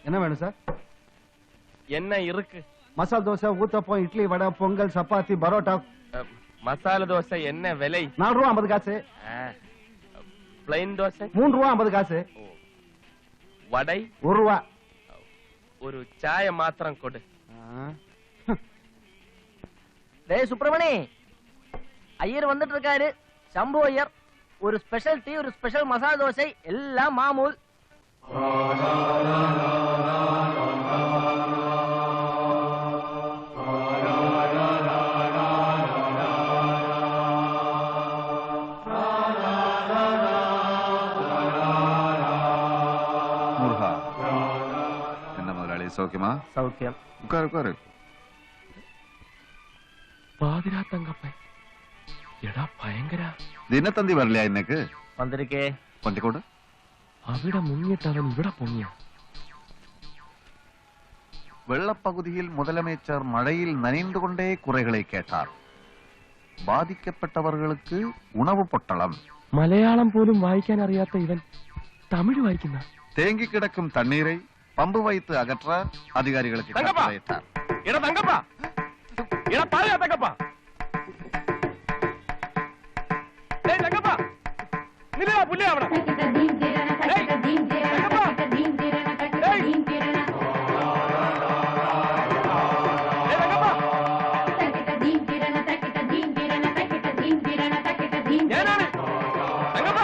என்ன வேணும் சார்? என்ன இருக்கு? மசாலா தோசை, ஊத்தப்பம், இட்லி, வடை, பொங்கல், சப்பாத்தி, பரோட்டா. மசாலா தோசை என்ன விலை? 4 ரூபா 50 காசு. பிளைன் தோசை 3 ரூபா 50 காசு. வடை 1 ரூபா. ஒரு சாய மாத்திரம் கொடு. டேய் சுப்பிரமணி, ஐயர் வந்துட்டு இருக்காரு. சம்பு ஐயர். ஒரு ஸ்பெஷல் டீ, ஒரு ஸ்பெஷல் மசாலா தோசை, எல்லாம் மாமூல். சௌக்கியமா? சௌக்கியம். உட்காரு உட்காரு. பாதிரா தங்கப்பன் எடா பயங்கர ദിനത്തന്തി വരില്ല ഇന്നേക്ക്? വന്നിരിക്കേ. കൊണ്ടിക്കോട്. അവിടെ മുങ്ങിട്ടവൻ ഇവിടെ പൊങ്ങിയ. വെള്ളപ്പകുതിയിൽ മുതലമേച്ചർ മഴയിൽ നനയുകൊണ്ടേ കുറകളെ കേട്ടാർ. ബാധിക്കപ്പെട്ടവർക്ക് ഉണവ് പൊട്ടളം. മലയാളം പോലും വായിക്കാൻ അറിയാത്ത ഇവൻ തമിഴ് വായിക്കുന്ന. തേങ്ങിക്കിടക്കും തണ്ണീரை പമ്പ് വൈത്ത് അകற்ற അധികാരികൾക്ക് കട്ടളയിട്ടാർ. എടാ തങ്കപ്പ, എടാ പാലാ തങ്കപ്പ, ഏയ് തങ്കപ്പ, നില്ലടാ പുല്ലേ അവിടെ. ഏയ് തങ്കപ്പ, ഏയ് ഞാനാണ് തങ്കപ്പ.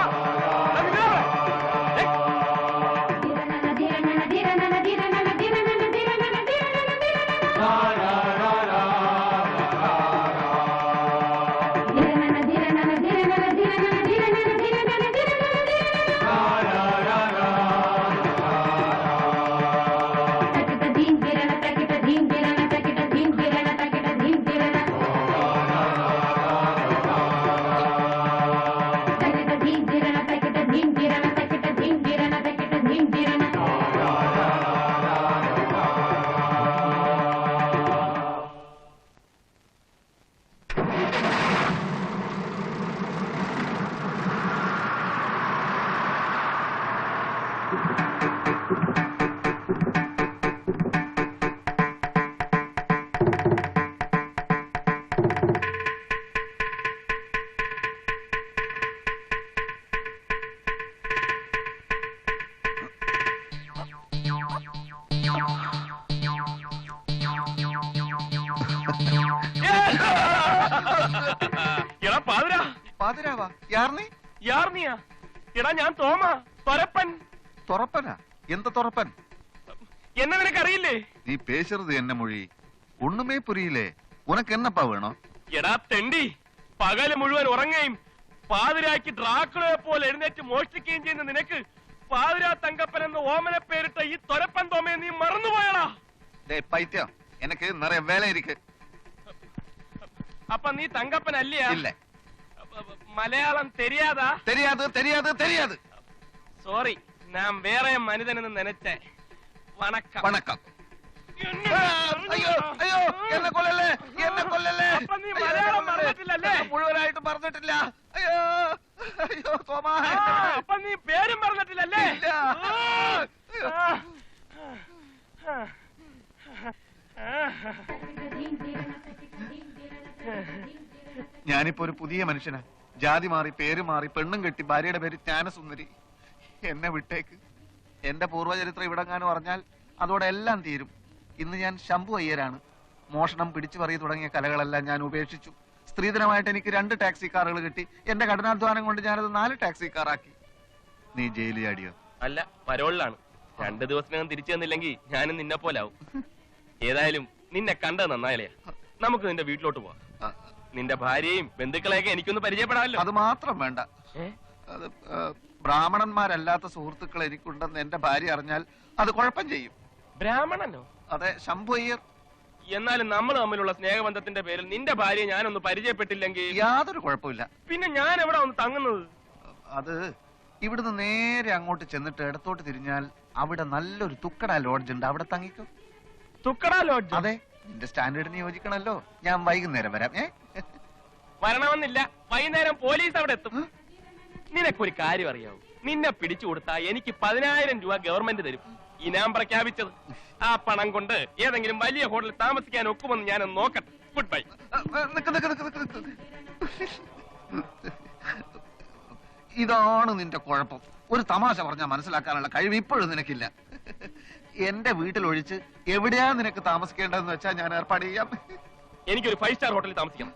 എടാ പാതിരാ. പാതിരാവാ? യാർനീ? യാർനിയാ? എടാ ഞാൻ തോമാ, തൊരപ്പൻ. തുറപ്പനാ? എന്ത് തുറപ്പൻ? എന്നെ നിനക്കറിയില്ലേ? നീ പേശരുത് എന്നെ മൊഴി. ഒണ്ണുമേ പുരിയില്ലേ? ഉനക്ക് എന്നപ്പാ വേണോ? എടാ തെണ്ടി, പകല് മുഴുവൻ ഉറങ്ങുകയും പാതിരായ്ക്ക് ഡ്രാക്കുളയെ പോലെ എഴുന്നേറ്റ് മോഷ്ടിക്കുകയും ചെയ്യുന്ന നിനക്ക് പാതിരാ തങ്കപ്പൻ എന്ന് ഓമന പേരിട്ട ഈ തൊരപ്പൻ തോമയെ നീ മറന്നുപോയടാ. പൈത്യം, എനിക്ക് നിറയെ വേല ഇരിക്ക്. അപ്പൊ നീ തങ്കപ്പനല്ലയാ? ഇല്ല. മലയാളം തെരിയാതാ? തെരിയാത് തെരിയാത് തെരിയാത്. സോറി, ഞാൻ വേറെ മനിതനെന്ന് നനച്ചേ. വണക്കം. വണക്കം. അയ്യോ അയ്യോ, എന്നെ കൊല്ലല്ലേ, എന്നെ കൊല്ലല്ലേ. അപ്പൊ നീ മലയാളം മറന്നിട്ടില്ലല്ലേ? മുഴുവനായിട്ട് പറഞ്ഞിട്ടില്ല. അയ്യോ അയ്യോ തോമാ. അപ്പൊ നീ പേരും പറഞ്ഞിട്ടില്ലല്ലേ? ഞാനിപ്പോ ഒരു പുതിയ മനുഷ്യനാ. ജാതി മാറി, പേര് മാറി, പെണ്ണും കെട്ടി, ഭാര്യയുടെ പേര് ജ്ഞാനസുന്ദരി. എന്നെ വിട്ടേക്ക്. എന്റെ പൂർവ്വചരിത്രം ഇവിടെങ്ങാനും പറഞ്ഞാൽ അതോടെ എല്ലാം തീരും. ഇന്ന് ഞാൻ ശംഭു അയ്യരാണ്. മോഷണം, പിടിച്ചു പറി തുടങ്ങിയ കലകളെല്ലാം ഞാൻ ഉപേക്ഷിച്ചു. സ്ത്രീധനമായിട്ട് എനിക്ക് 2 ടാക്സി കാറുകൾ കിട്ടി. എന്റെ കഠിനാധ്വാനം കൊണ്ട് ഞാനത് 4 ടാക്സി കാറാക്കി. നീ ജയിലിൽ ചാടിയോ? അല്ല, പരോളിലാണ്. 2 ദിവസത്തിനകം തിരിച്ചു തന്നില്ലെങ്കിൽ ഞാനും നിന്നെ പോലാവും. ഏതായാലും നിന്നെ കണ്ടത് നന്നായാലേ. നമുക്ക് നിന്റെ വീട്ടിലോട്ട് പോവാം. നിന്റെ ഭാര്യയും ബന്ധുക്കളെയൊക്കെ എനിക്കൊന്ന് പരിചയപ്പെടാമല്ലോ. അത് മാത്രം വേണ്ട. അത് ബ്രാഹ്മണന്മാരല്ലാത്ത സുഹൃത്തുക്കൾ എനിക്കുണ്ടെന്ന് എന്റെ ഭാര്യ അറിഞ്ഞാൽ അത് കുഴപ്പം ചെയ്യും. ബ്രാഹ്മണനോ? അതെ, ശംഭു അയ്യർ. എന്നാലും നമ്മൾ തമ്മിലുള്ള സ്നേഹബന്ധത്തിന്റെ പേരിൽ നിന്റെ ഭാര്യ ഞാനൊന്ന് പരിചയപ്പെട്ടില്ലെങ്കിൽ യാതൊരു കുഴപ്പമില്ല. പിന്നെ ഞാൻ എവിടെ ഒന്ന് തങ്ങുന്നത്? അത് ഇവിടുന്ന് നേരെ അങ്ങോട്ട് ചെന്നിട്ട് ഇടത്തോട്ട് തിരിഞ്ഞാൽ അവിടെ നല്ലൊരു തുക്കട ലോഡ്ജ് ഉണ്ട്. അവിടെ തങ്ങിക്കോ. തുക്കട ലോഡ്ജ്? അതെ, നിന്റെ സ്റ്റാൻഡേർഡിന് യോജിക്കണല്ലോ. ഞാൻ വൈകുന്നേരം വരാം. വരണമെന്നില്ല, വൈകുന്നേരം പോലീസ് അവിടെ എത്തും. നിനക്കൊരു കാര്യം അറിയാവൂ, നിന്നെ പിടിച്ചു കൊടുത്താ എനിക്ക് 10,000 രൂപ ഗവൺമെന്റ് തരും. ഇനാം പ്രഖ്യാപിച്ചത്. ആ പണം കൊണ്ട് ഏതെങ്കിലും വലിയ ഹോട്ടലിൽ താമസിക്കാൻ ഒക്കുമെന്ന് ഞാനൊന്ന് നോക്കട്ടെ. Good bye. ഇതാണ് നിന്റെ കുഴപ്പം. ഒരു തമാശ പറഞ്ഞാൽ മനസ്സിലാക്കാനുള്ള കഴിവ് ഇപ്പോഴും നിനക്കില്ല. എന്റെ വീട്ടിലൊഴിച്ച് എവിടെയാ നിനക്ക് താമസിക്കേണ്ടതെന്ന് വെച്ചാൽ ഞാൻ ഏർപ്പാട് ചെയ്യാം. എനിക്കൊരു 5 സ്റ്റാർ ഹോട്ടലിൽ താമസിക്കണം.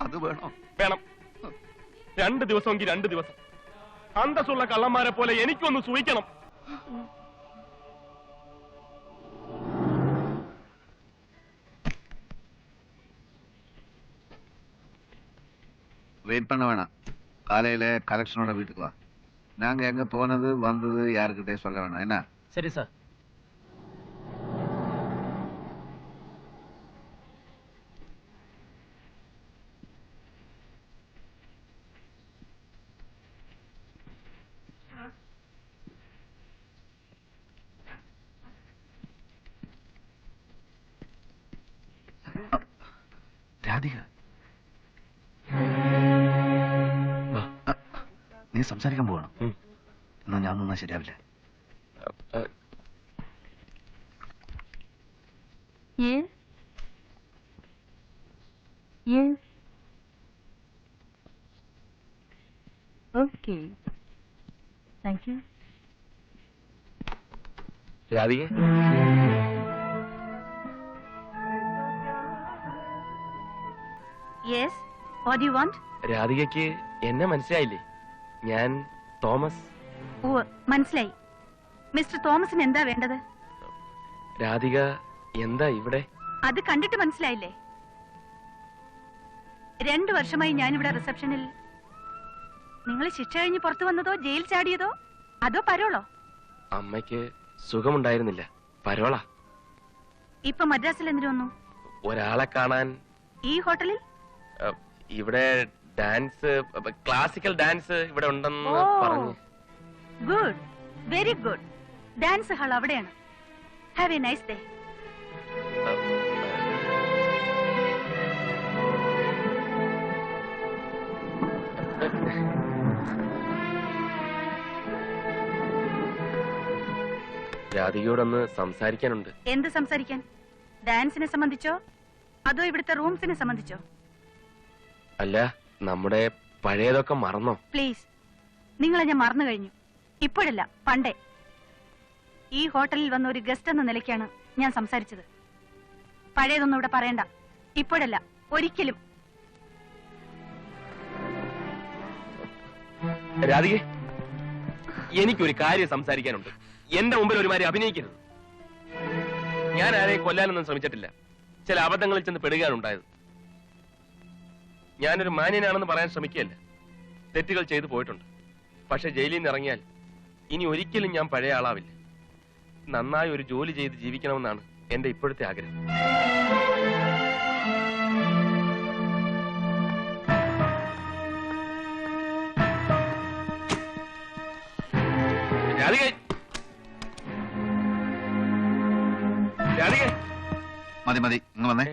അത് വേണോ? വേണം. 2 ദിവസമെങ്കിൽ 2 ദിവസം. അന്തസ്സുള്ള കള്ളന്മാരെ പോലെ എനിക്കൊന്ന് സൂഹിക്കണം. வெயிட் பண்ண வேணாம். காலையில கலெக்ஷனோட வீட்டுக்கு வா. நாங்க எங்க போனது வந்தது யாருக்கிட்டே சொல்ல வேணாம். என்ன? சரி சார். രാധിക, നീ സംസാരിക്കാൻ പോകണം. എന്നാ ഞാൻ നിന്നാ ശരിയാവില്ല. Yes. Yes. Okay. Thank you. Radhika, Yes. What do you want? രാധികയ്ക്ക് എന്നെ മനസ്സിലായില്ലേ? ഞാൻ തോമസ്. ഓ, മനസ്സിലായി. മിസ്റ്റർ തോമസിന് എന്താ വേണ്ടത്? രാധിക എന്താ ഇവിടെ? അത് കണ്ടിട്ട് മനസ്സിലായില്ലേ? 2 വർഷമായി ഞാനിവിടെ റിസപ്ഷനിൽ. നിങ്ങൾ ശിക്ഷ കഴിഞ്ഞ് പുറത്തു വന്നതോ ജയിൽ ചാടിയതോ അതോ പരോളോ? അമ്മയ്ക്ക് സുഖമുണ്ടായിരുന്നില്ല. പരോളാ. ഇപ്പൊ മദ്രാസിൽ എന്തിനു വന്നു? ഒരാളെ കാണാൻ. ഈ ഹോട്ടലിൽ? ഇവിടെ ഡാൻസ്, ക്ലാസിക്കൽ ഡാൻസ് ഇവിടെ ഉണ്ടെന്ന് പറഞ്ഞു. Good, very good. Dance hall അവിടെയാണ്. Have a nice day. രാധികയോടൊന്ന് സംസാരിക്കാനുണ്ട്. എന്ത് സംസാരിക്കാൻ? ഡാൻസിനെ സംബന്ധിച്ചോ അതോ ഇവിടുത്തെ റൂംസിനെ സംബന്ധിച്ചോ? അല്ല, നമ്മുടെ പഴയതൊക്കെ മറന്നോ? പ്ലീസ്, നിങ്ങളെ ഞാൻ മറന്നു കഴിഞ്ഞു. ഇപ്പോഴല്ല, പണ്ടേ. ഈ ഹോട്ടലിൽ വന്ന ഒരു ഗസ്റ്റ് എന്ന നിലയ്ക്കാണ് ഞാൻ സംസാരിച്ചത്. പഴയതൊന്നും ഇവിടെ പറയണ്ട. ഇപ്പോഴല്ല, ഒരിക്കലും. രാധിക, എനിക്കൊരു കാര്യം സംസാരിക്കാനുണ്ട്. എന്റെ മുമ്പിൽ ഒരുമാതിരി അഭിനയിക്കരുത്. ഞാൻ ആരെയും കൊല്ലാനൊന്നും ശ്രമിച്ചിട്ടില്ല. ചില അബദ്ധങ്ങളിൽ ചെന്ന് പെടുകയാണ് ഉണ്ടായത്. ഞാനൊരു മാന്യനാണെന്ന് പറയാൻ ശ്രമിക്കുകയല്ല. തെറ്റുകൾ ചെയ്തു പോയിട്ടുണ്ട്. പക്ഷെ ജയിലിൽ നിന്ന് ഇറങ്ങിയാൽ ഇനി ഒരിക്കലും ഞാൻ പഴയ ആളാവില്ല. നന്നായി ഒരു ജോലി ചെയ്ത് ജീവിക്കണമെന്നാണ് എന്റെ ഇപ്പോഴത്തെ ആഗ്രഹം. രാധിക, രാധിക. മതി മതി, ഇങ്ങ് വന്നേ.